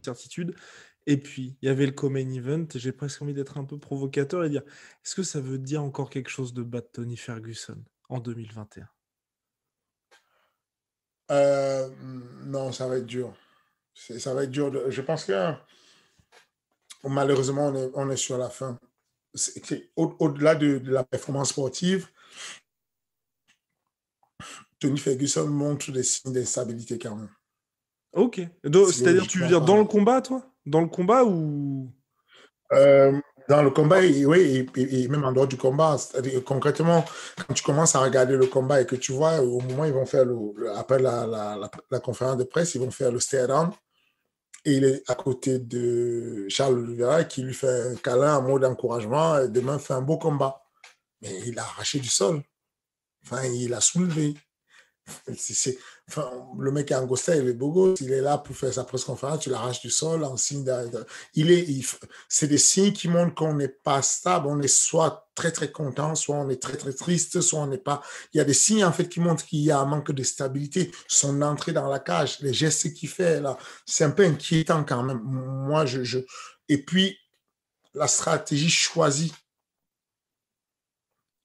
certitude. Et puis, il y avait le co-main event, et j'ai presque envie d'être un peu provocateur et dire, est-ce que ça veut dire encore quelque chose de battre Tony Ferguson en 2021? Non, ça va être dur. Ça va être dur. Je pense que malheureusement, on est sur la fin. Au-delà de la performance sportive, Tony Ferguson montre des signes d'instabilité quand même. Ok. C'est-à-dire, tu veux Psychologiquement dire dans le parlant. combat, toi? Dans le combat ou... Euh, Dans le combat, et, oui, et même en dehors du combat, c'est-à-dire, concrètement, quand tu commences à regarder le combat et que tu vois, au moment où ils vont faire, après la conférence de presse, ils vont faire le stare-down, et il est à côté de Charles Oliveira qui lui fait un câlin en mode d'encouragement, et demain fait un beau combat. Mais il a arraché du sol, enfin, il a soulevé. Enfin, le mec est angostain, il est beau gosse, il est là pour faire sa presse conférence, tu l'arraches du sol en signe c'est des signes qui montrent qu'on n'est pas stable, on est soit très très content, soit on est très très triste, soit on n'est pas. Il y a des signes en fait qui montrent qu'il y a un manque de stabilité. Son entrée dans la cage, les gestes qu'il fait là, c'est un peu inquiétant quand même. Moi, Et puis la stratégie choisie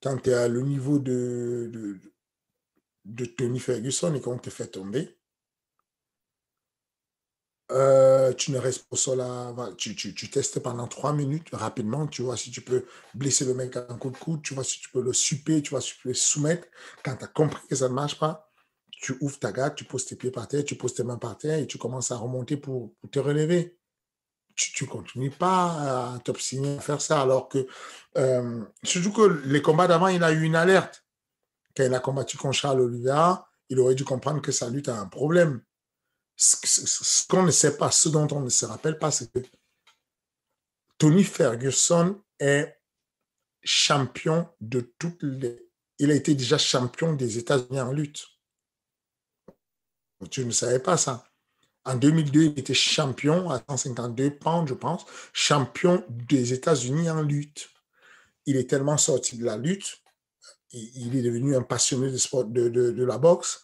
quand tu es à le niveau de Tony Ferguson et qu'on te fait tomber. Tu ne restes pas au sol tu testes pendant 3 minutes rapidement, tu vois si tu peux blesser le mec à un coup de coude, tu vois si tu peux le super, tu vois si tu peux le soumettre. Quand tu as compris que ça ne marche pas, tu ouvres ta garde, tu poses tes pieds par terre, tu poses tes mains par terre et tu commences à remonter pour te relever. Tu ne continues pas à t'obstiner à faire ça alors que, surtout que les combats d'avant, il a eu une alerte. Quand il a combattu contre Charles Oliveira, il aurait dû comprendre que sa lutte a un problème. Ce qu'on ne sait pas, ce dont on ne se rappelle pas, c'est que Tony Ferguson est champion de toutes les. Il a été déjà champion des États-Unis en lutte. Tu ne savais pas ça. En 2002, il était champion à 152 pounds, je pense, champion des États-Unis en lutte. Il est tellement sorti de la lutte, il est devenu un passionné de sport, de la boxe,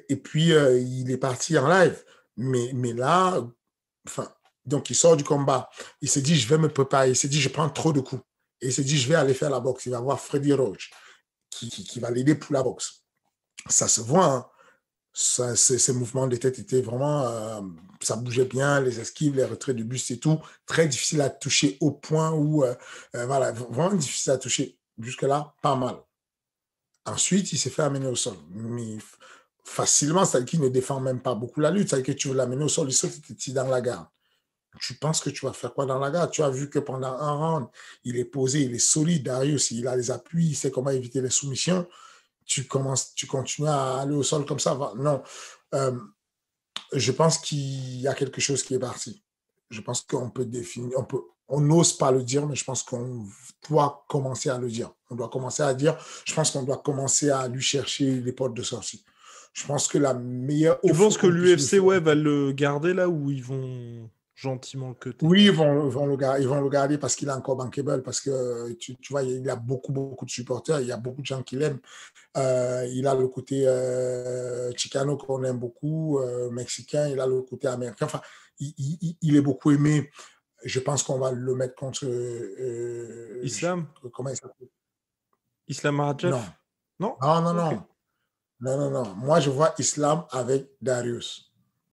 et puis il est parti en live. Mais là, enfin, donc il sort du combat. Il se dit, je vais me préparer. Il se dit, je prends trop de coups. Et il se dit, je vais aller faire la boxe. Il va voir Freddy Roach qui va l'aider pour la boxe. Ça se voit, hein. Ces mouvements de tête étaient vraiment, ça bougeait bien, les esquives, les retraits de buste et tout. Très difficile à toucher au point où, voilà, vraiment difficile à toucher. Jusque-là, pas mal. Ensuite, il s'est fait amener au sol. Mais facilement, c'est-à-dire qu'il ne défend même pas beaucoup la lutte. C'est-à-dire que tu veux l'amener au sol, il saute, il te dans la garde. Tu penses que tu vas faire quoi dans la garde? Tu as vu que pendant un round, il est posé, il est solide. Darius, il a les appuis, il sait comment éviter les soumissions. Tu continues à aller au sol comme ça. Non. Euh, je pense qu'il y a quelque chose qui est parti. Je pense qu'on peut définir, on n'ose pas le dire, mais je pense qu'on doit commencer à le dire. On doit commencer à dire, je pense qu'on doit commencer à lui chercher les portes de sortie. Je pense que la meilleure Tu offre penses que qu'on puisse lui l'UFC, faire. ouais, va le garder là, ou ils vont gentiment le cutter? Oui, ils vont le garder parce qu'il est encore bankable, parce que tu vois, il a beaucoup, beaucoup de supporters, il y a beaucoup de gens qui l'aiment. Il a le côté chicano qu'on aime beaucoup, mexicain, il a le côté américain. Enfin, il est beaucoup aimé. Je pense qu'on va le mettre contre. Islam? Comment il s'appelle? Islam Non. Makhachev? Non? Non, non, Ok. non. Non, non, non. Moi, je vois Islam avec Darius.